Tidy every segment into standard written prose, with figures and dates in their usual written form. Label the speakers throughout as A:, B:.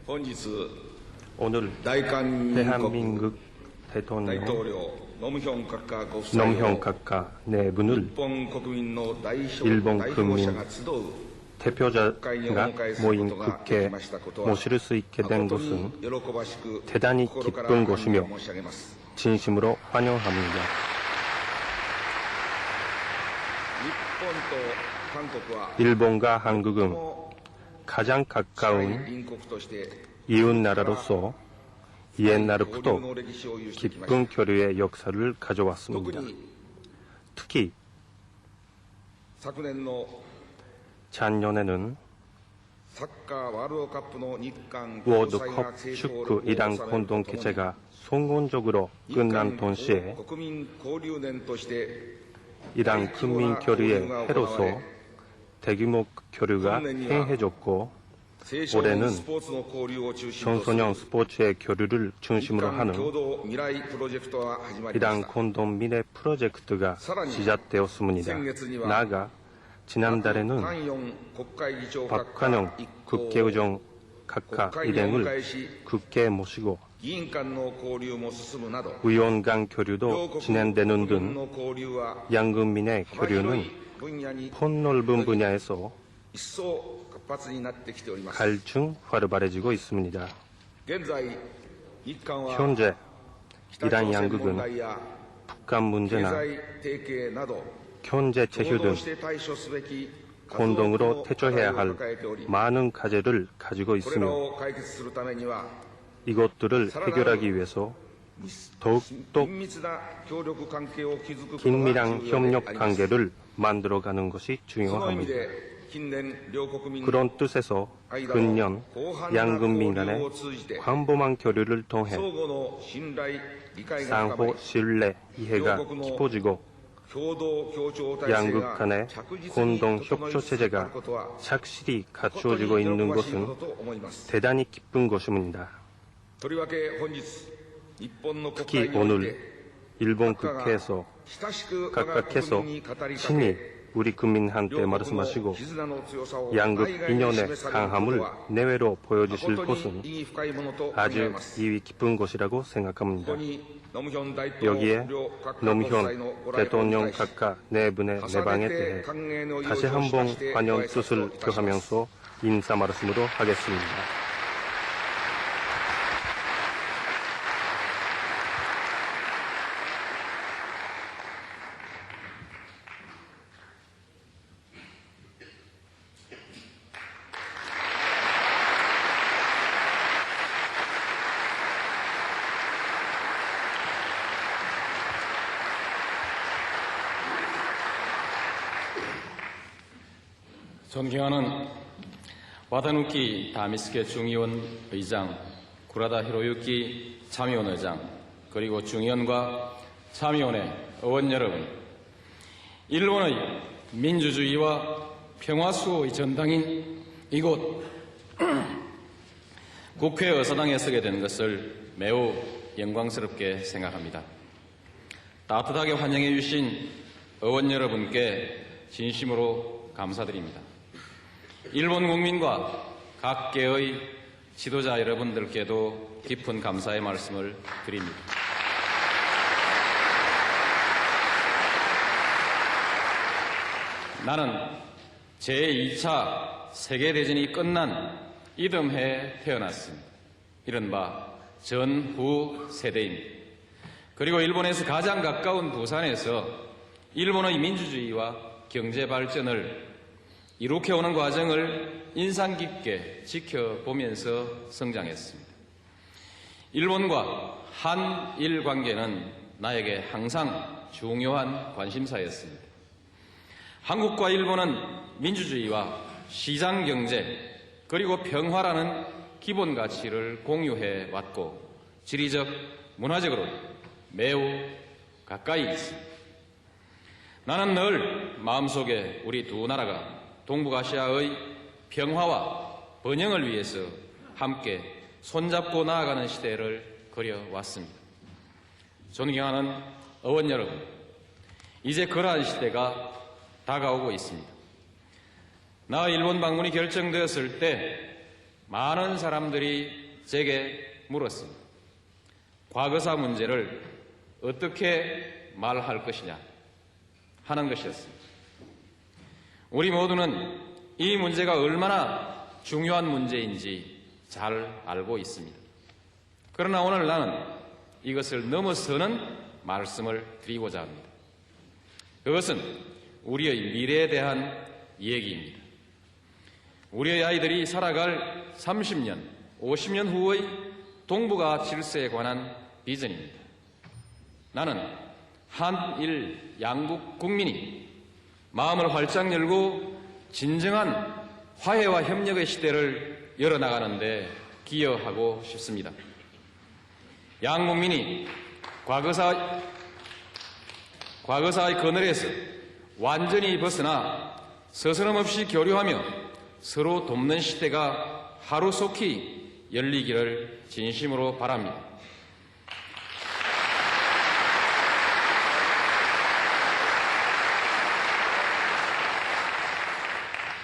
A: 오늘 대한민국 대통령 노무현 각하 네 분을 일본 국민 대표자가 모인 국회에 모실 수 있게 된 것은 대단히 기쁜 것이며 진심으로 환영합니다. 일본과 한국은 가장 가까운 이웃 나라로서 옛날부터 깊은 교류의 역사를 가져왔습니다. 특히 작년에는 월드컵 축구 이란 공동 개최가 성공적으로 끝난 동시에 이란 국민 교류의 해로서 대규모 교류가 행해졌고 올해는 청소년 스포츠의 교류를 중심으로 하는 이란 공동 미래 프로젝트가 시작되었습니다. 나아가 지난달에는 박환영 국회의장 각하 일행을 국회에 모시고 의원 간 교류도 진행되는 등 양국민의 교류는 폭넓은 분야에서 갈증 활발해지고 있습니다. 현재 이란 양국은 북한 문제나 경제 제휴 등 공동으로 대처해야 할 많은 과제를 가지고 있으며 이것들을 해결하기 위해서 더욱더 긴밀한 협력 관계를 만들어가는 것이 중요합니다. 그런 뜻에서 근년 양국민 간의 광범한 교류를 통해 상호 신뢰 이해가 깊어지고 양국 간의 공동 협조 체제가 착실히 갖추어지고 있는 것은 대단히 기쁜 것입니다. 특히 오늘 일본 국회에서 각각께서 친히 우리 국민한테 말씀하시고 양국 인연의 강함을 내외로 보여주실 것은 아주 이위 깊은 것이라고 생각합니다. 여기에 노무현 대통령 각하 네 분의 내방에 대해 다시 한번 환영 뜻을 표하면서 인사 말씀으로 하겠습니다.
B: 존경하는 와다누키 다미스케 중의원 의장, 구라다 히로유키 참의원 의장, 그리고 중의원과 참의원의 의원 여러분, 일본의 민주주의와 평화 수호의 전당인 이곳 국회 의사당에 서게 된 것을 매우 영광스럽게 생각합니다. 따뜻하게 환영해 주신 의원 여러분께 진심으로 감사드립니다. 일본 국민과 각계의 지도자 여러분들께도 깊은 감사의 말씀을 드립니다. 나는 제2차 세계대전이 끝난 이듬해에 태어났습니다. 이른바 전후 세대입니다. 그리고 일본에서 가장 가까운 부산에서 일본의 민주주의와 경제 발전을 이룩해오는 과정을 인상 깊게 지켜보면서 성장했습니다. 일본과 한일 관계는 나에게 항상 중요한 관심사였습니다. 한국과 일본은 민주주의와 시장경제 그리고 평화라는 기본 가치를 공유해 왔고 지리적, 문화적으로 매우 가까이 있습니다. 나는 늘 마음속에 우리 두 나라가 동북아시아의 평화와 번영을 위해서 함께 손잡고 나아가는 시대를 그려왔습니다. 존경하는 의원 여러분, 이제 그러한 시대가 다가오고 있습니다. 나 일본 방문이 결정되었을 때 많은 사람들이 제게 물었습니다. 과거사 문제를 어떻게 말할 것이냐 하는 것이었습니다. 우리 모두는 이 문제가 얼마나 중요한 문제인지 잘 알고 있습니다. 그러나 오늘 나는 이것을 넘어서는 말씀을 드리고자 합니다. 그것은 우리의 미래에 대한 얘기입니다. 우리의 아이들이 살아갈 30년, 50년 후의 동북아 질서에 관한 비전입니다. 나는 한일 양국 국민이 마음을 활짝 열고 진정한 화해와 협력의 시대를 열어나가는데 기여하고 싶습니다. 양국민이 과거사의 그늘에서 완전히 벗어나 서스럼없이 교류하며 서로 돕는 시대가 하루속히 열리기를 진심으로 바랍니다.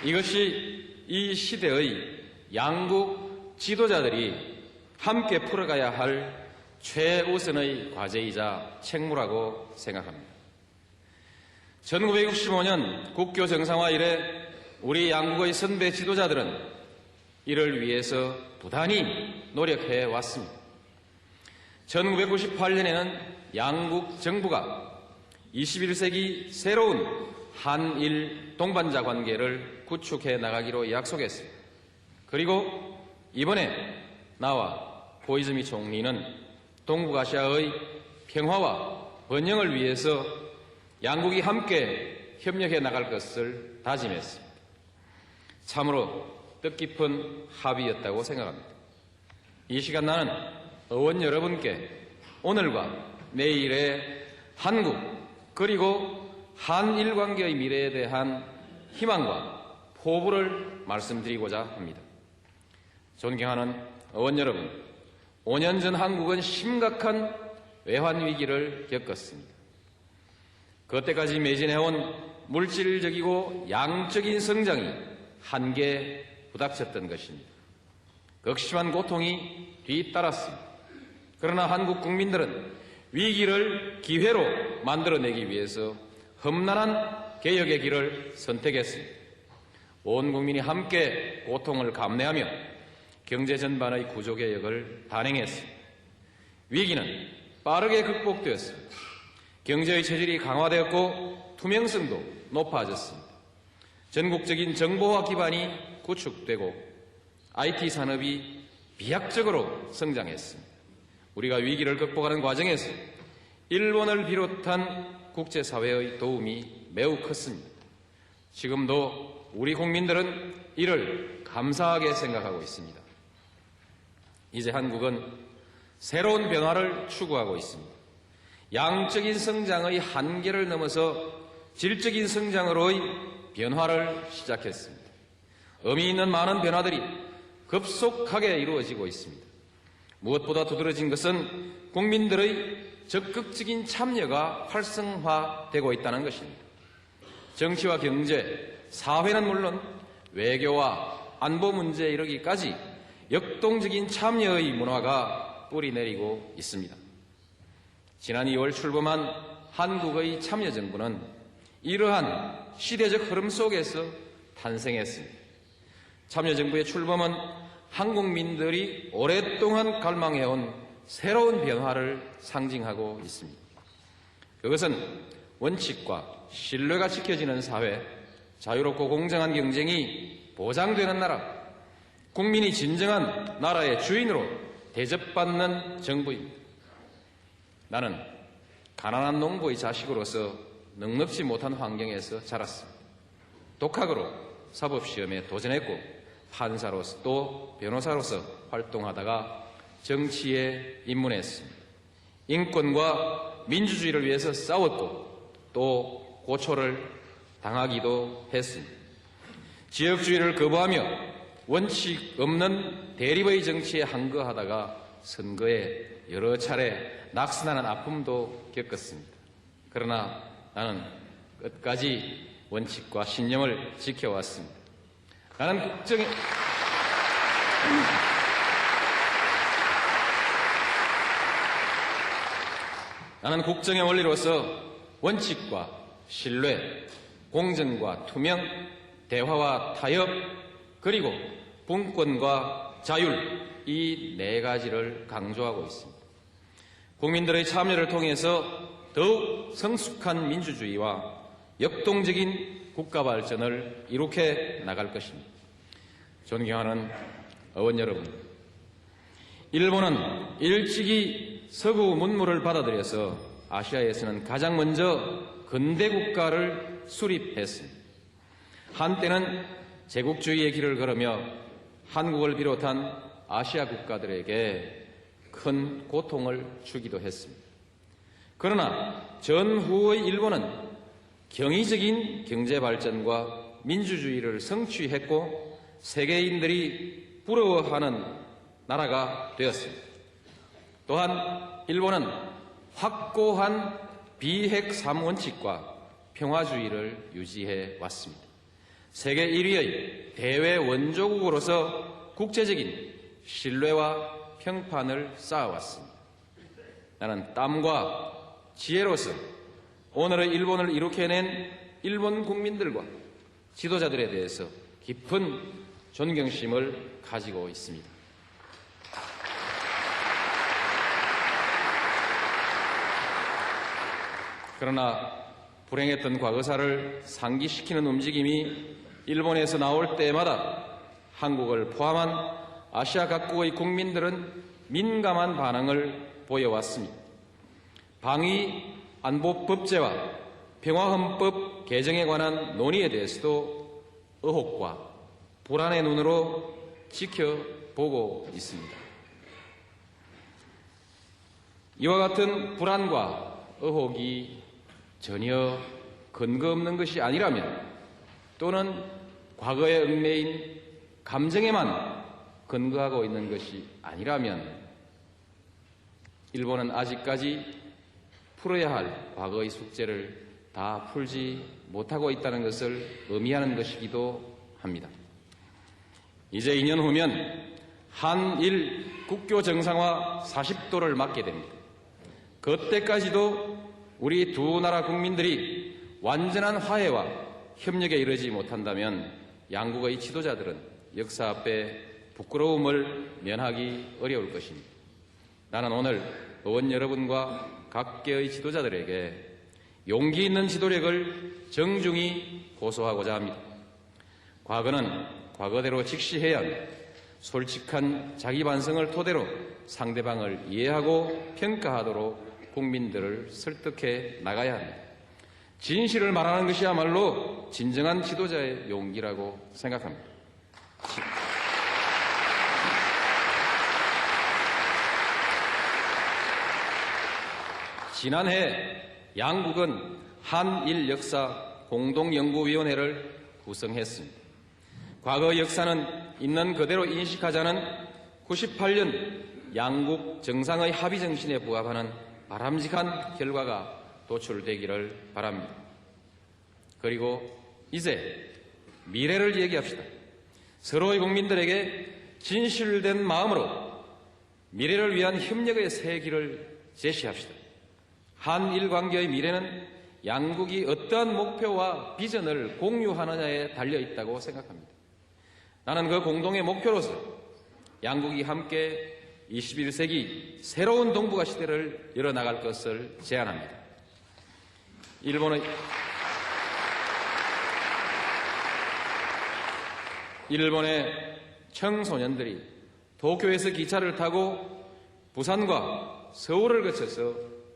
B: 이것이 이 시대의 양국 지도자들이 함께 풀어가야 할 최우선의 과제이자 책무라고 생각합니다. 1965년 국교 정상화 이래 우리 양국의 선배 지도자들은 이를 위해서 부단히 노력해 왔습니다. 1998년에는 양국 정부가 21세기 새로운 한일 동반자 관계를 구축해 나가기로 약속했습니다. 그리고 이번에 나와 고이즈미 총리는 동북아시아의 평화와 번영을 위해서 양국이 함께 협력해 나갈 것을 다짐했습니다. 참으로 뜻깊은 합의였다고 생각합니다. 이 시간 나는 의원 여러분께 오늘과 내일의 한국 그리고 한일 관계의 미래에 대한 희망과 포부를 말씀드리고자 합니다. 존경하는 의원 여러분, 5년 전 한국은 심각한 외환 위기를 겪었습니다. 그때까지 매진해온 물질적이고 양적인 성장이 한계에 부닥쳤던 것입니다. 극심한 고통이 뒤따랐습니다. 그러나 한국 국민들은 위기를 기회로 만들어내기 위해서 험난한 개혁의 길을 선택했습니다. 온 국민이 함께 고통을 감내하며 경제 전반의 구조개혁을 단행했습니다. 위기는 빠르게 극복되었습니다. 경제의 체질이 강화되었고 투명성도 높아졌습니다. 전국적인 정보화 기반이 구축되고 IT 산업이 비약적으로 성장했습니다. 우리가 위기를 극복하는 과정에서 일본을 비롯한 국제사회의 도움이 매우 컸습니다. 지금도 우리 국민들은 이를 감사하게 생각하고 있습니다. 이제 한국은 새로운 변화를 추구하고 있습니다. 양적인 성장의 한계를 넘어서 질적인 성장으로의 변화를 시작했습니다. 의미 있는 많은 변화들이 급속하게 이루어지고 있습니다. 무엇보다 두드러진 것은 국민들의 적극적인 참여가 활성화되고 있다는 것입니다. 정치와 경제, 사회는 물론 외교와 안보 문제에 이르기까지 역동적인 참여의 문화가 뿌리내리고 있습니다. 지난 2월 출범한 한국의 참여정부는 이러한 시대적 흐름 속에서 탄생했습니다. 참여정부의 출범은 한국민들이 오랫동안 갈망해온 새로운 변화를 상징하고 있습니다. 그것은 원칙과 신뢰가 지켜지는 사회, 자유롭고 공정한 경쟁이 보장되는 나라, 국민이 진정한 나라의 주인으로 대접받는 정부입니다. 나는 가난한 농부의 자식으로서 넉넉지 못한 환경에서 자랐습니다. 독학으로 사법시험에 도전했고 판사로서 또 변호사로서 활동하다가 정치에 입문했습니다. 인권과 민주주의를 위해서 싸웠고 또 고초를 당하기도 했습니다. 지역주의를 거부하며 원칙 없는 대립의 정치에 항거하다가 선거에 여러 차례 낙선하는 아픔도 겪었습니다. 그러나 나는 끝까지 원칙과 신념을 지켜왔습니다. 나는 나는 국정의 원리로서 원칙과 신뢰, 공정과 투명, 대화와 타협, 그리고 분권과 자율, 이 네 가지를 강조하고 있습니다. 국민들의 참여를 통해서 더욱 성숙한 민주주의와 역동적인 국가 발전을 이룩해 나갈 것입니다. 존경하는 의원 여러분, 일본은 일찍이 서구 문물을 받아들여서 아시아에서는 가장 먼저 근대 국가를 수립했습니다. 한때는 제국주의의 길을 걸으며 한국을 비롯한 아시아 국가들에게 큰 고통을 주기도 했습니다. 그러나 전후의 일본은 경이적인 경제 발전과 민주주의를 성취했고 세계인들이 부러워하는 나라가 되었습니다. 또한 일본은 확고한 비핵 3원칙과 평화주의를 유지해 왔습니다. 세계 1위의 대외 원조국으로서 국제적인 신뢰와 평판을 쌓아왔습니다. 나는 땀과 지혜로서 오늘의 일본을 이룩해낸 일본 국민들과 지도자들에 대해서 깊은 존경심을 가지고 있습니다. 그러나 불행했던 과거사를 상기시키는 움직임이 일본에서 나올 때마다 한국을 포함한 아시아 각국의 국민들은 민감한 반응을 보여왔습니다. 방위 안보법제와 평화헌법 개정에 관한 논의에 대해서도 의혹과 불안의 눈으로 지켜보고 있습니다. 이와 같은 불안과 의혹이 전혀 근거 없는 것이 아니라면 또는 과거에 얽매인 감정에만 근거하고 있는 것이 아니라면 일본은 아직까지 풀어야 할 과거의 숙제를 다 풀지 못하고 있다는 것을 의미하는 것이기도 합니다. 이제 2년 후면 한일 국교 정상화 40도를 맞게 됩니다. 그때까지도 우리 두 나라 국민들이 완전한 화해와 협력에 이르지 못한다면 양국의 지도자들은 역사 앞에 부끄러움을 면하기 어려울 것입니다. 나는 오늘 의원 여러분과 각계의 지도자들에게 용기 있는 지도력을 정중히 고소하고자 합니다. 과거는 과거대로 직시해야 하며 솔직한 자기 반성을 토대로 상대방을 이해하고 평가하도록 국민들을 설득해 나가야 합니다. 진실을 말하는 것이야말로 진정한 지도자의 용기라고 생각합니다. 지난해 양국은 한일 역사 공동연구위원회를 구성했습니다. 과거 역사는 있는 그대로 인식하자는 98년 양국 정상의 합의 정신에 부합하는 바람직한 결과가 도출되기를 바랍니다. 그리고 이제 미래를 얘기합시다. 서로의 국민들에게 진실된 마음으로 미래를 위한 협력의 새 길을 제시합시다. 한일 관계의 미래는 양국이 어떠한 목표와 비전을 공유하느냐에 달려있다고 생각합니다. 나는 그 공동의 목표로서 양국이 함께 21세기 새로운 동북아 시대를 열어나갈 것을 제안합니다. 일본의 청소년들이 도쿄에서 기차를 타고 부산과 서울을 거쳐서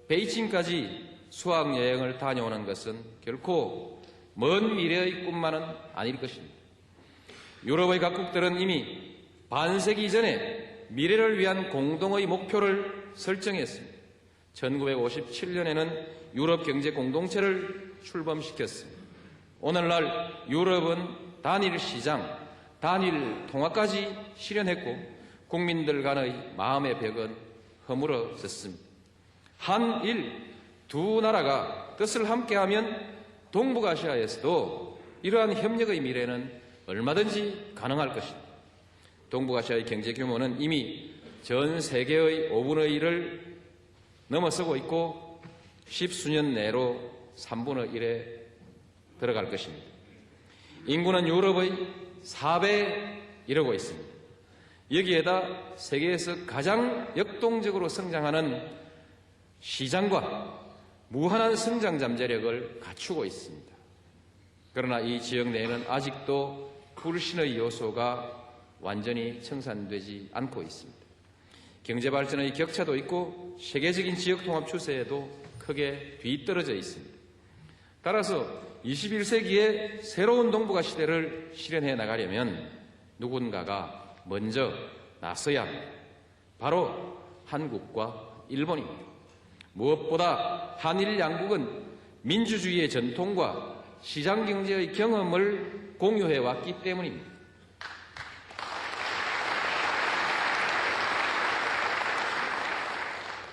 B: 베이징까지 수학여행을 다녀오는 것은 결코 먼 미래의 꿈만은 아닐 것입니다. 유럽의 각국들은 이미 반세기 전에 미래를 위한 공동의 목표를 설정했습니다. 1957년에는 유럽 경제 공동체를 출범시켰습니다. 오늘날 유럽은 단일 시장, 단일 통화까지 실현했고 국민들 간의 마음의 벽은 허물어졌습니다. 한일 두 나라가 뜻을 함께하면 동북아시아에서도 이러한 협력의 미래는 얼마든지 가능할 것입니다. 동북아시아의 경제 규모는 이미 전 세계의 5분의 1을 넘어서고 있고 10수년 내로 3분의 1에 들어갈 것입니다. 인구는 유럽의 4배에 이르고 있습니다. 여기에다 세계에서 가장 역동적으로 성장하는 시장과 무한한 성장 잠재력을 갖추고 있습니다. 그러나 이 지역 내에는 아직도 불신의 요소가 완전히 청산되지 않고 있습니다. 경제발전의 격차도 있고 세계적인 지역통합 추세에도 크게 뒤떨어져 있습니다. 따라서 21세기의 새로운 동북아 시대를 실현해 나가려면 누군가가 먼저 나서야 합니다. 바로 한국과 일본입니다. 무엇보다 한일 양국은 민주주의의 전통과 시장경제의 경험을 공유해왔기 때문입니다.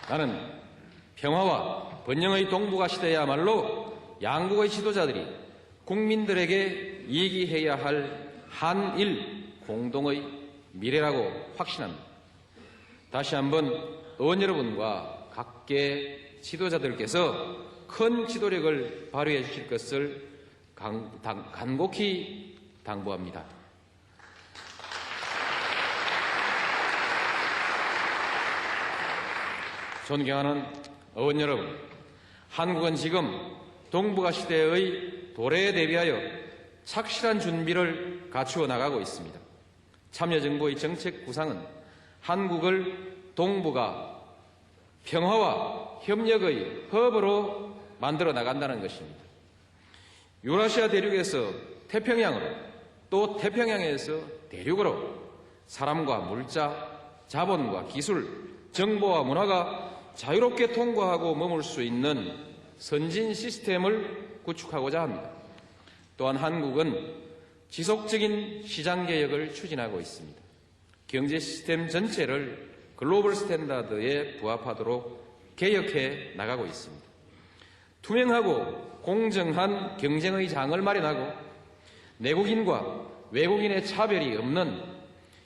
B: 나는 평화와 번영의 동북아 시대야말로 양국의 지도자들이 국민들에게 얘기해야 할 한일 공동의 미래라고 확신합니다. 다시 한번 의원 여러분과 각계 지도자들께서 큰 지도력을 발휘해 주실 것을 간곡히 당부합니다. 존경하는 의원 여러분, 한국은 지금 동북아 시대의 도래에 대비하여 착실한 준비를 갖추어 나가고 있습니다. 참여정부의 정책 구상은 한국을 동북아 평화와 협력의 허브로 만들어 나간다는 것입니다. 유라시아 대륙에서 태평양으로, 또 태평양에서 대륙으로 사람과 물자, 자본과 기술, 정보와 문화가 자유롭게 통과하고 머물 수 있는 선진 시스템을 구축하고자 합니다. 또한 한국은 지속적인 시장 개혁을 추진하고 있습니다. 경제 시스템 전체를 글로벌 스탠다드에 부합하도록 개혁해 나가고 있습니다. 투명하고 공정한 경쟁의 장을 마련하고 내국인과 외국인의 차별이 없는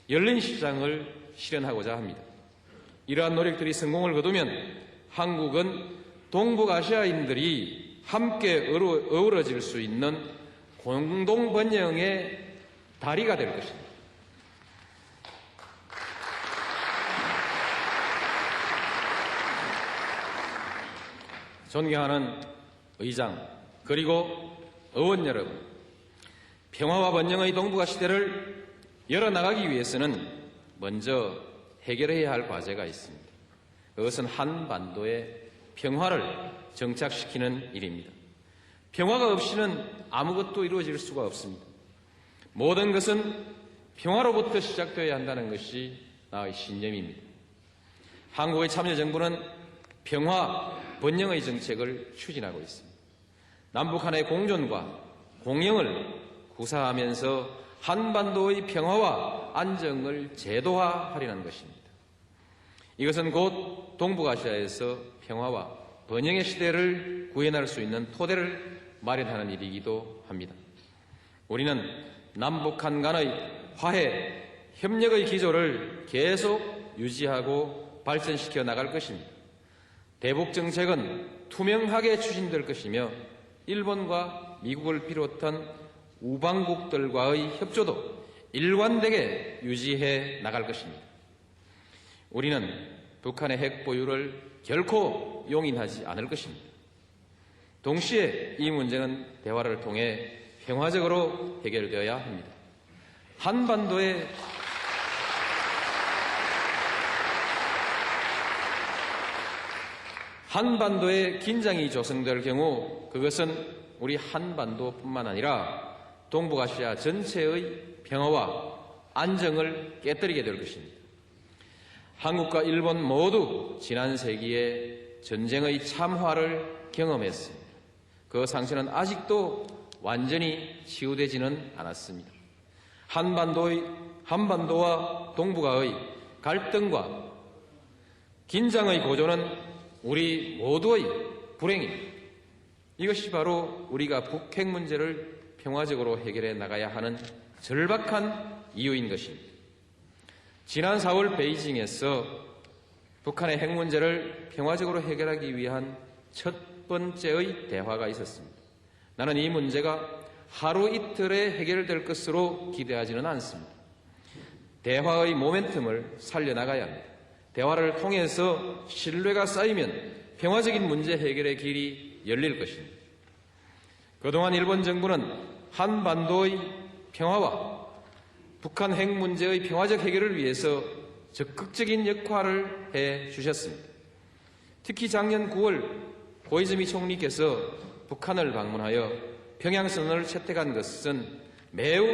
B: 열린 시장을 실현하고자 합니다. 이러한 노력들이 성공을 거두면 한국은 동북아시아인들이 함께 어우러질 수 있는 공동 번영의 다리가 될 것입니다. 존경하는 의장 그리고 의원 여러분, 평화와 번영의 동북아 시대를 열어나가기 위해서는 먼저 해결해야 할 과제가 있습니다. 그것은 한반도의 평화를 정착시키는 일입니다. 평화가 없이는 아무것도 이루어질 수가 없습니다. 모든 것은 평화로부터 시작되어야 한다는 것이 나의 신념입니다. 한국의 참여정부는 평화, 번영의 정책을 추진하고 있습니다. 남북한의 공존과 공영을 구사하면서 한반도의 평화와 안정을 제도화하려는 것입니다. 이것은 곧 동북아시아에서 평화와 번영의 시대를 구현할 수 있는 토대를 마련하는 일이기도 합니다. 우리는 남북한 간의 화해, 협력의 기조를 계속 유지하고 발전시켜 나갈 것입니다. 대북 정책은 투명하게 추진될 것이며 일본과 미국을 비롯한 우방국들과의 협조도 일관되게 유지해 나갈 것입니다. 우리는 북한의 핵 보유를 결코 용인하지 않을 것입니다. 동시에 이 문제는 대화를 통해 평화적으로 해결되어야 합니다. 한반도에 긴장이 조성될 경우 그것은 우리 한반도뿐만 아니라 동북아시아 전체의 평화와 안정을 깨뜨리게 될 것입니다. 한국과 일본 모두 지난 세기에 전쟁의 참화를 경험했습니다. 그 상처는 아직도 완전히 치유되지는 않았습니다. 한반도와 동북아의 갈등과 긴장의 고조는 우리 모두의 불행입니다. 이것이 바로 우리가 북핵 문제를 평화적으로 해결해 나가야 하는 절박한 이유인 것입니다. 지난 4월 베이징에서 북한의 핵 문제를 평화적으로 해결하기 위한 첫 첫 번째의 대화가 있었습니다. 나는 이 문제가 하루 이틀에 해결될 것으로 기대하지는 않습니다. 대화의 모멘텀을 살려나가야 합니다. 대화를 통해서 신뢰가 쌓이면 평화적인 문제 해결의 길이 열릴 것입니다. 그동안 일본 정부는 한반도의 평화와 북한 핵 문제의 평화적 해결을 위해서 적극적인 역할을 해 주셨습니다. 특히 작년 9월 고이즈미 총리께서 북한을 방문하여 평양선언을 채택한 것은 매우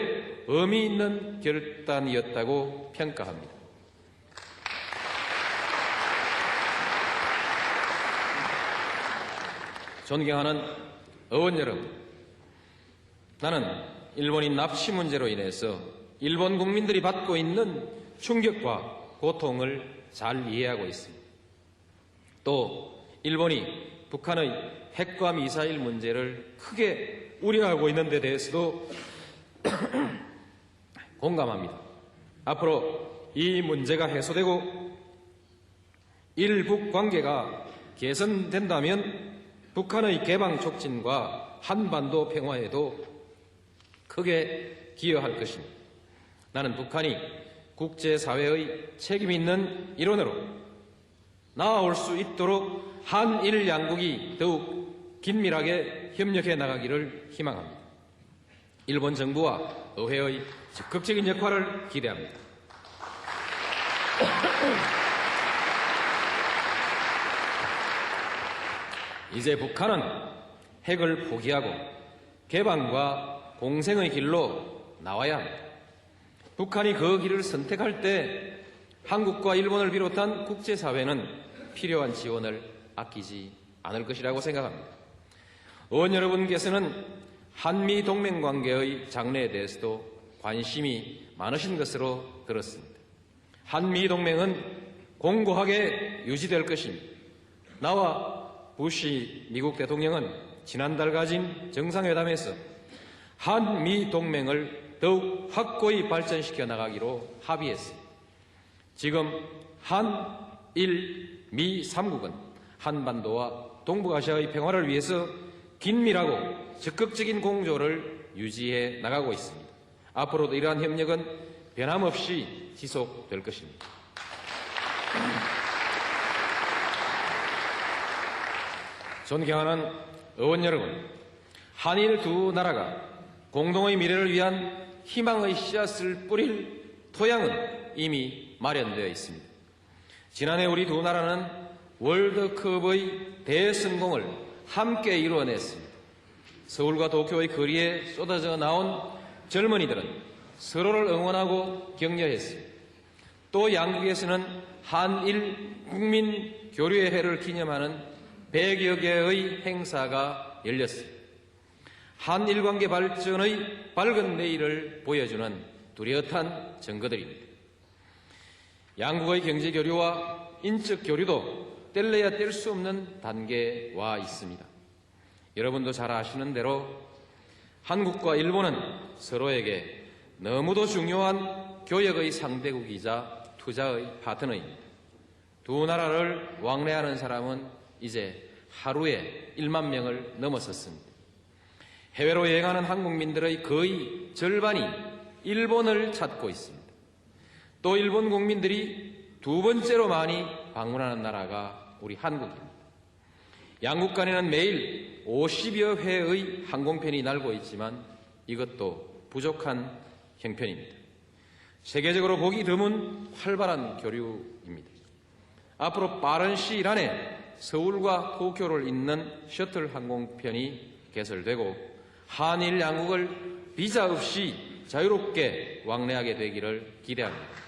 B: 의미 있는 결단이었다고 평가합니다. 존경하는 의원 여러분, 나는 일본인 납치 문제로 인해서 일본 국민들이 받고 있는 충격과 고통을 잘 이해하고 있습니다. 또 일본이 북한의 핵과 미사일 문제를 크게 우려하고 있는 데 대해서도 공감합니다. 앞으로 이 문제가 해소되고 일북 관계가 개선된다면 북한의 개방 촉진과 한반도 평화에도 크게 기여할 것입니다. 나는 북한이 국제사회의 책임 있는 일원으로 나아올 수 있도록 한일 양국이 더욱 긴밀하게 협력해 나가기를 희망합니다. 일본 정부와 의회의 적극적인 역할을 기대합니다. 이제 북한은 핵을 포기하고 개방과 공생의 길로 나와야 합니다. 북한이 그 길을 선택할 때 한국과 일본을 비롯한 국제사회는 필요한 지원을 아끼지 않을 것이라고 생각합니다. 의원 여러분께서는 한미 동맹 관계의 장래에 대해서도 관심이 많으신 것으로 들었습니다. 한미 동맹은 공고하게 유지될 것입니다. 나와 부시 미국 대통령은 지난달 가진 정상회담에서 한미 동맹을 더욱 확고히 발전시켜 나가기로 합의했습니다. 지금 한일 미 3국은 한반도와 동북아시아의 평화를 위해서 긴밀하고 적극적인 공조를 유지해 나가고 있습니다. 앞으로도 이러한 협력은 변함없이 지속될 것입니다. 존경하는 의원 여러분, 한일 두 나라가 공동의 미래를 위한 희망의 씨앗을 뿌릴 토양은 이미 마련되어 있습니다. 지난해 우리 두 나라는 월드컵의 대성공을 함께 이루어냈습니다. 서울과 도쿄의 거리에 쏟아져 나온 젊은이들은 서로를 응원하고 격려했습니다. 또 양국에서는 한일 국민 교류의 해를 기념하는 100여 개의 행사가 열렸습니다. 한일 관계 발전의 밝은 내일을 보여주는 뚜렷한 증거들입니다. 양국의 경제 교류와 인적 교류도 뗄래야 뗄 수 없는 단계에 와 있습니다. 여러분도 잘 아시는 대로 한국과 일본은 서로에게 너무도 중요한 교역의 상대국이자 투자의 파트너입니다. 두 나라를 왕래하는 사람은 이제 하루에 1만 명을 넘어섰습니다. 해외로 여행하는 한국민들의 거의 절반이 일본을 찾고 있습니다. 또 일본 국민들이 두 번째로 많이 방문하는 나라가 우리 한국입니다. 양국 간에는 매일 50여 회의 항공편이 날고 있지만 이것도 부족한 형편입니다. 세계적으로 보기 드문 활발한 교류입니다. 앞으로 빠른 시일 안에 서울과 도쿄를 잇는 셔틀 항공편이 개설되고 한일 양국을 비자 없이 자유롭게 왕래하게 되기를 기대합니다.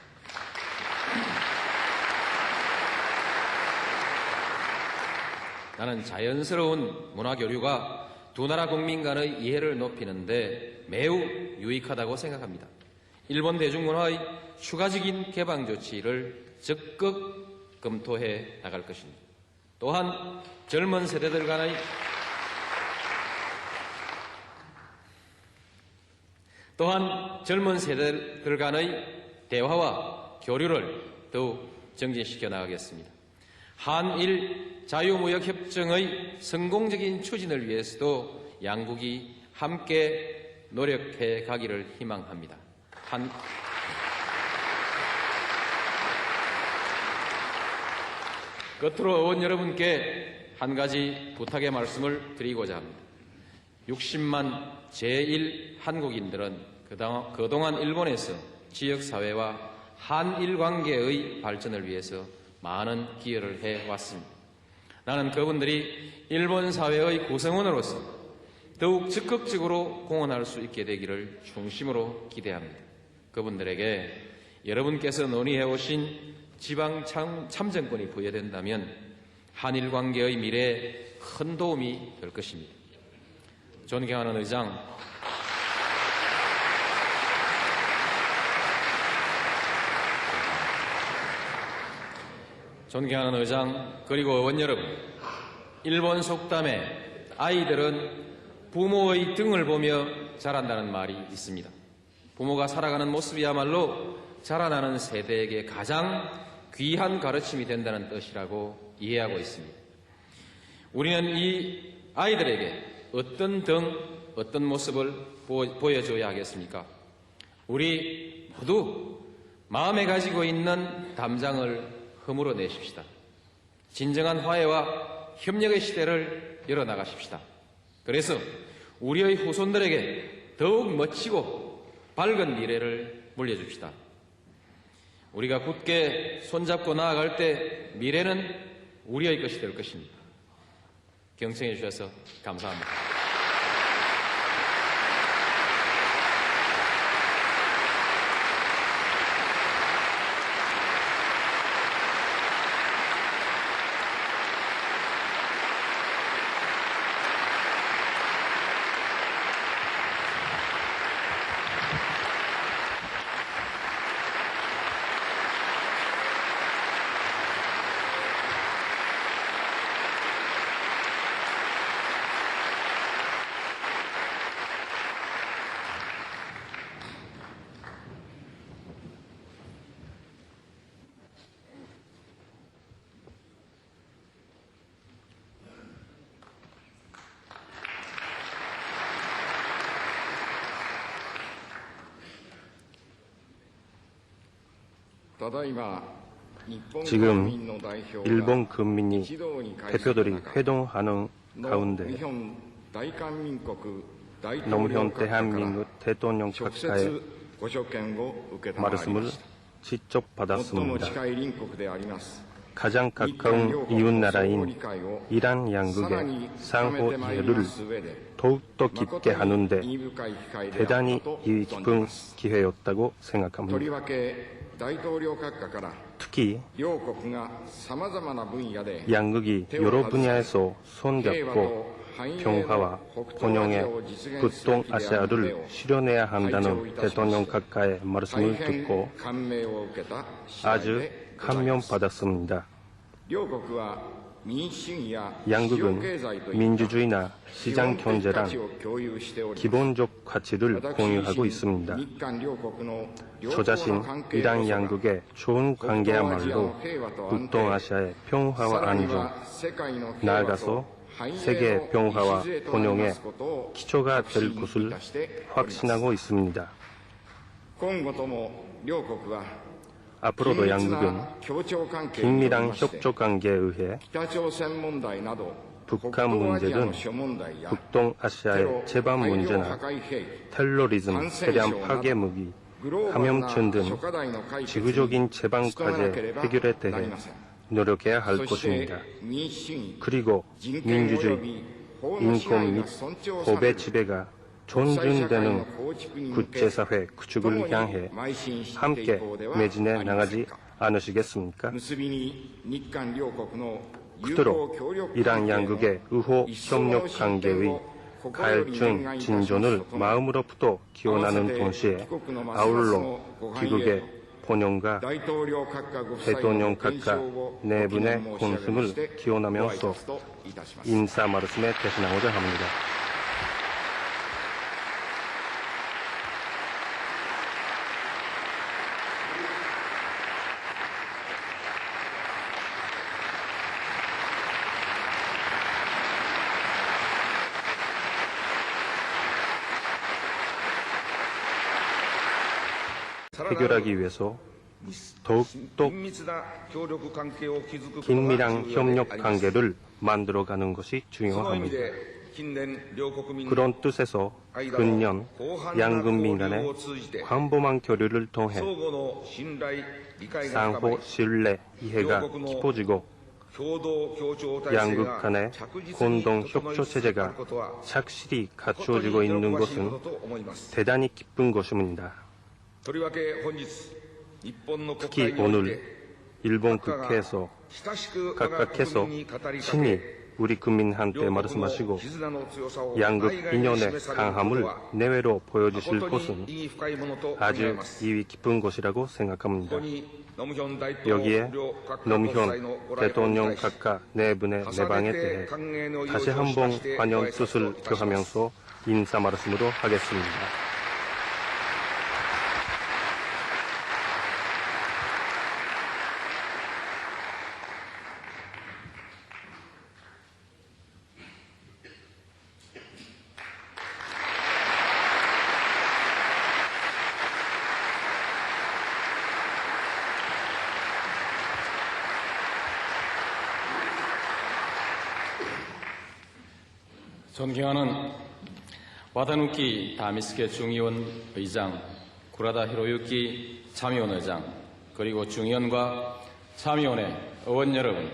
B: 나는 자연스러운 문화교류가 두 나라 국민 간의 이해를 높이는 데 매우 유익하다고 생각합니다. 일본 대중문화의 추가적인 개방 조치를 적극 검토해 나갈 것입니다. 또한 젊은 세대들 간의 대화와 교류를 더욱 정진시켜 나가겠습니다. 한일 자유무역협정의 성공적인 추진을 위해서도 양국이 함께 노력해 가기를 희망합니다. 끝으로 의원 여러분께 한 가지 부탁의 말씀을 드리고자 합니다. 60만 제1 한국인들은 그동안 일본에서 지역사회와 한일 관계의 발전을 위해서 많은 기여를 해왔습니다. 나는 그분들이 일본 사회의 구성원으로서 더욱 적극적으로 공헌할 수 있게 되기를 중심으로 기대합니다. 그분들에게 여러분께서 논의해오신 지방 참정권이 부여된다면 한일 관계의 미래에 큰 도움이 될 것입니다. 존경하는 의장, 그리고 의원 여러분, 일본 속담에 아이들은 부모의 등을 보며 자란다는 말이 있습니다. 부모가 살아가는 모습이야말로 자라나는 세대에게 가장 귀한 가르침이 된다는 뜻이라고 이해하고 있습니다. 우리는 이 아이들에게 어떤 등, 어떤 모습을 보여줘야 하겠습니까? 우리 모두 마음에 가지고 있는 담장을 허물어 내십시다. 진정한 화해와 협력의 시대를 열어나가십시다. 그래서 우리의 후손들에게 더욱 멋지고 밝은 미래를 물려줍시다. 우리가 굳게 손잡고 나아갈 때 미래는 우리의 것이 될 것입니다. 경청해 주셔서 감사합니다.
A: 지금 일본 국민이 대표들이 회동하는 가운데 노무현 대한민국 대통령 각하의 말씀을 직접 받았습니다. 가장 가까운 이웃나라인 이란 양국의 상호 이해를 더욱더 깊게 하는데 대단히 의미 깊은 기회였다고 생각합니다. 특히 양국이 여러 분야에서 손잡고 평화와 번영의 북동아시아를 실현해야 한다는 대통령 각하의 말씀을 듣고 아주 감명받았습니다. 양국은 민주주의나 시장 경제란 기본적 가치를 공유하고 있습니다. 저 자신 이란 양국의 좋은 관계야말로 북동아시아의 평화와 안정, 나아가서 세계 평화와 번영의 기초가 될 것을 확신하고 있습니다. 앞으로도 양국은 긴밀한 협조 관계에 의해 북한 문제든 북동아시아의 재반 문제나 테러리즘, 대량 파괴 무기, 감염증 등 지구적인 재반 과제 해결에 대해 노력해야 할 것입니다. 그리고 민주주의, 인권 및 법의 지배가 존중되는 국제사회 구축을 향해 함께 매진해 나가지 않으시겠습니까? 끝으로 이란 양국의 의호 협력 관계의 갈증 진전을 마음으로부터 기원하는 동시에 아울러 귀국의 번영과 대통령 각하 네 분의 공승을 기원하면서 인사 말씀에 대신하고자 합니다. 해결하기 위해서 더욱더 긴밀한 협력 관계를 만들어가는 것이 중요합니다. 그런 뜻에서 근년 양국민 간의 광범한 교류를 통해 상호 신뢰 이해가 깊어지고 양국 간의 공동 협조 체제가 착실히 갖추어지고 있는 것은 대단히 기쁜 것입니다. 특히 오늘 일본 국회에서 각각께서 친히 우리 국민한테 말씀하시고 양국 인연의 강함을 내외로 보여주실 것은 아주 이위 깊은 것이라고 생각합니다. 여기에 노무현 대통령 각각 네 분의 내방에 대해 다시 한번 환영 뜻을 표하면서 인사 말씀으로 하겠습니다.
B: 존경하는 와다누키 다미스케 중의원 의장, 구라다 히로유키 참의원 의장, 그리고 중의원과 참의원의 의원 여러분,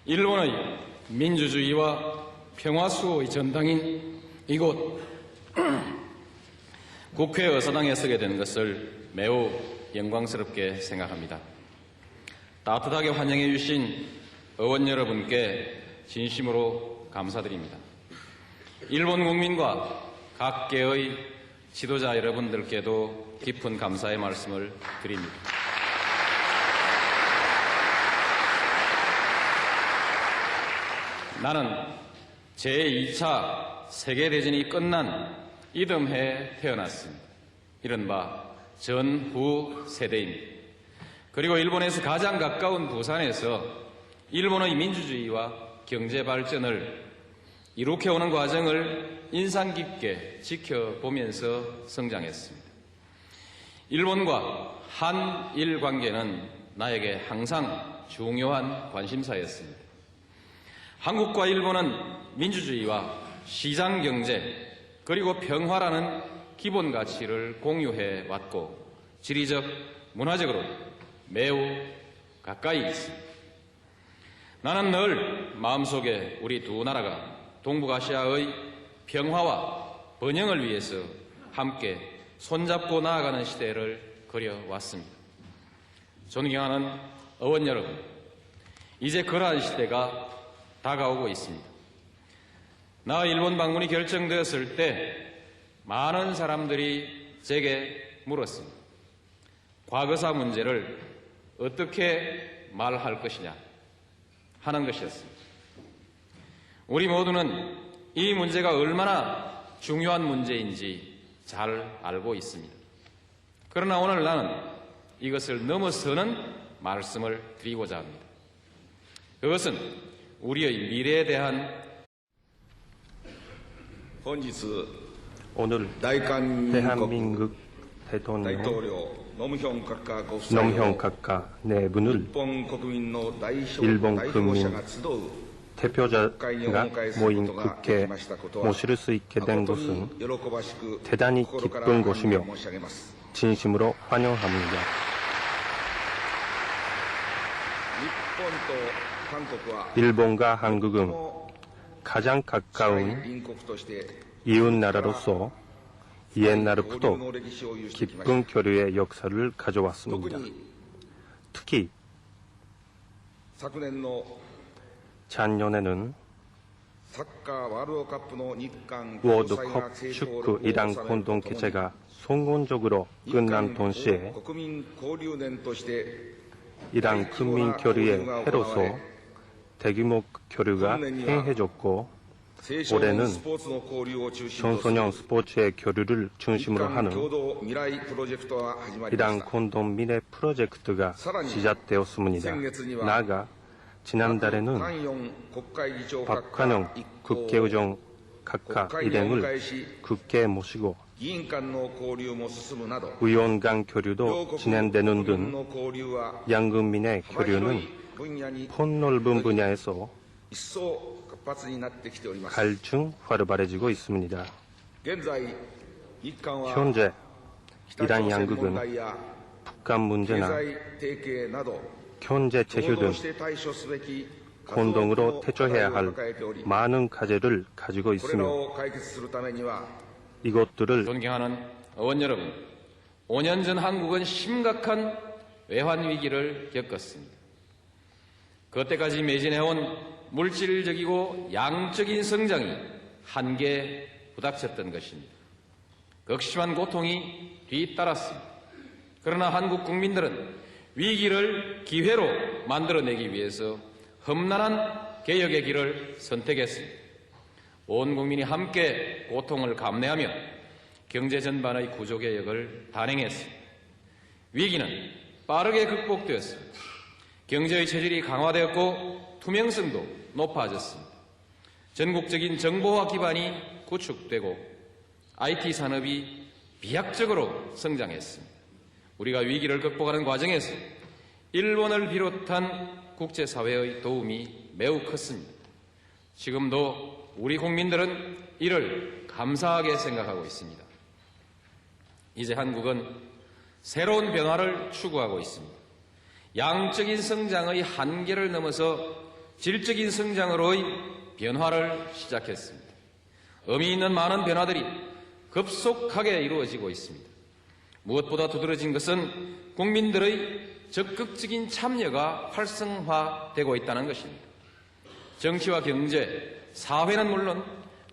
B: 일본의 민주주의와 평화 수호의 전당인 이곳 국회 의사당에 서게 된 것을 매우 영광스럽게 생각합니다. 따뜻하게 환영해 주신 의원 여러분께 진심으로 감사드립니다. 일본 국민과 각계의 지도자 여러분들께도 깊은 감사의 말씀을 드립니다. 나는 제2차 세계대전이 끝난 이듬해에 태어났습니다. 이른바 전후 세대입니다. 그리고 일본에서 가장 가까운 부산에서 일본의 민주주의와 경제 발전을 이룩해오는 과정을 인상 깊게 지켜보면서 성장했습니다. 일본과 한일 관계는 나에게 항상 중요한 관심사였습니다. 한국과 일본은 민주주의와 시장경제 그리고 평화라는 기본 가치를 공유해 왔고 지리적, 문화적으로 매우 가까이 있습니다. 나는 늘 마음속에 우리 두 나라가 동북아시아의 평화와 번영을 위해서 함께 손잡고 나아가는 시대를 그려왔습니다. 존경하는 의원 여러분, 이제 그러한 시대가 다가오고 있습니다. 나 일본 방문이 결정되었을 때 많은 사람들이 제게 물었습니다. 과거사 문제를 어떻게 말할 것이냐 하는 것이었습니다. 우리 모두는 이 문제가 얼마나 중요한 문제인지 잘 알고 있습니다. 그러나 오늘 나는 이것을 넘어서는 말씀을 드리고자 합니다. 그것은 우리의 미래에 대한
A: 오늘 대한민국 대통령 노무현 각하 네 분을 일본 국민 대표자가 모인 국회에 모실 수 있게 된 것은 대단히 기쁜 것이며 진심으로 환영합니다. 일본과 한국은 가장 가까운 이웃 나라로서 옛날부터 깊은 교류의 역사를 가져왔습니다. 특히 작년에는 월드컵 축구 이란 공동 개최가 성공적으로 끝난 동시에 이란 국민 교류의 해로서 대규모 교류가 행해졌고 올해는 청소년 스포츠의 교류를 중심으로 하는 이란 공동 미래 프로젝트가 시작되었습니다. 나아가 지난달에는 박환영 국회의장 각하 일행을 국회에 모시고
C: 議員間の交流も進むなど、
A: 의원 간 교류도 진행되는 등
C: の交流は
A: 양국민의
C: 幅広
A: 교류는
C: い分野に
A: 폭넓은 분야에서
C: 一層活発になってきております。
A: 갈증 활발해지고 있습니다.
C: 現在、日韓は
A: 현재
C: 北
A: 이란
C: 朝鮮問
A: 양국은
C: 題や
A: 북한
C: 経
A: 문제나
C: 済提携など
A: 경제
C: 共
A: 제휴
C: 同
A: 등
C: して対処すべき
A: 공동으로
C: 課題
A: 태조해야
C: を
A: 할
C: 抱えており、
A: 많은 과제를 가지고
C: これら
A: 있으며
C: を解決するためには
A: 이것들을
B: 존경하는 의원 여러분, 5년 전 한국은 심각한 외환 위기를 겪었습니다. 그때까지 매진해온 물질적이고 양적인 성장이 한계에 부닥쳤던 것입니다. 극심한 고통이 뒤따랐습니다. 그러나 한국 국민들은 위기를 기회로 만들어내기 위해서 험난한 개혁의 길을 선택했습니다. 온 국민이 함께 고통을 감내하며 경제 전반의 구조개혁을 단행했습니다. 위기는 빠르게 극복되었습니다. 경제의 체질이 강화되었고 투명성도 높아졌습니다. 전국적인 정보화 기반이 구축되고 IT 산업이 비약적으로 성장했습니다. 우리가 위기를 극복하는 과정에서 일본을 비롯한 국제사회의 도움이 매우 컸습니다. 지금도 우리 국민들은 이를 감사하게 생각하고 있습니다. 이제 한국은 새로운 변화를 추구하고 있습니다. 양적인 성장의 한계를 넘어서 질적인 성장으로의 변화를 시작했습니다. 의미 있는 많은 변화들이 급속하게 이루어지고 있습니다. 무엇보다 두드러진 것은 국민들의 적극적인 참여가 활성화되고 있다는 것입니다. 정치와 경제, 사회는 물론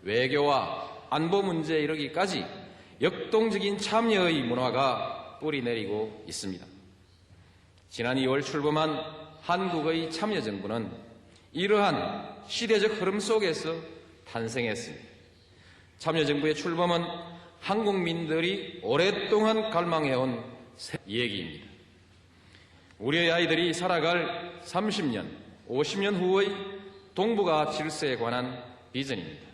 B: 외교와 안보 문제에 이르기까지 역동적인 참여의 문화가 뿌리내리고 있습니다. 지난 2월 출범한 한국의 참여정부는 이러한 시대적 흐름 속에서 탄생했습니다. 참여정부의 출범은 한국민들이 오랫동안 갈망해온 새 얘기입니다. 우리의 아이들이 살아갈 30년, 50년 후의 동북아 질서에 관한 비전입니다.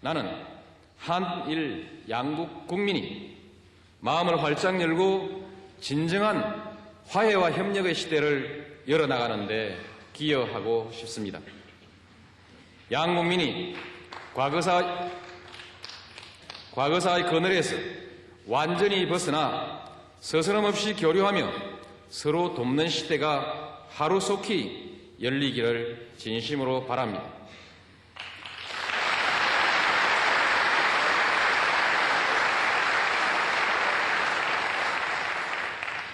B: 나는 한일 양국 국민이 마음을 활짝 열고 진정한 화해와 협력의 시대를 열어나가는데 기여하고 싶습니다. 양국민이 과거사의 그늘에서 완전히 벗어나 서스럼없이 교류하며 서로 돕는 시대가 하루속히 열리기를 진심으로 바랍니다.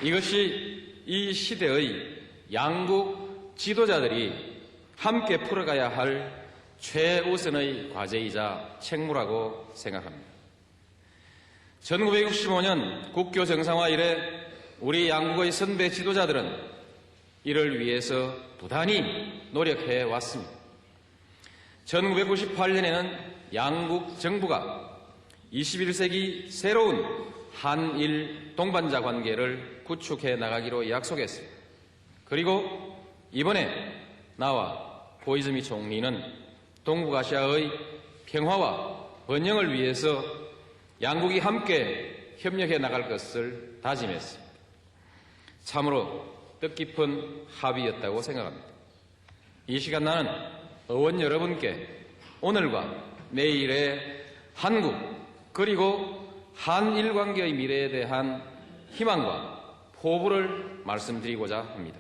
B: 이것이 이 시대의 양국 지도자들이 함께 풀어가야 할 최우선의 과제이자 책무라고 생각합니다. 1965년 국교 정상화 이래 우리 양국의 선배 지도자들은 이를 위해서 부단히 노력해 왔습니다. 1998년에는 양국 정부가 21세기 새로운 한일 동반자 관계를 구축해 나가기로 약속했습니다. 그리고 이번에 나와 고이즈미 총리는 동북아시아의 평화와 번영을 위해서 양국이 함께 협력해 나갈 것을 다짐했습니다. 참으로 뜻깊은 합의였다고 생각합니다. 이 시간 나는 의원 여러분께 오늘과 내일의 한국 그리고 한일 관계의 미래에 대한 희망과 포부를 말씀드리고자 합니다.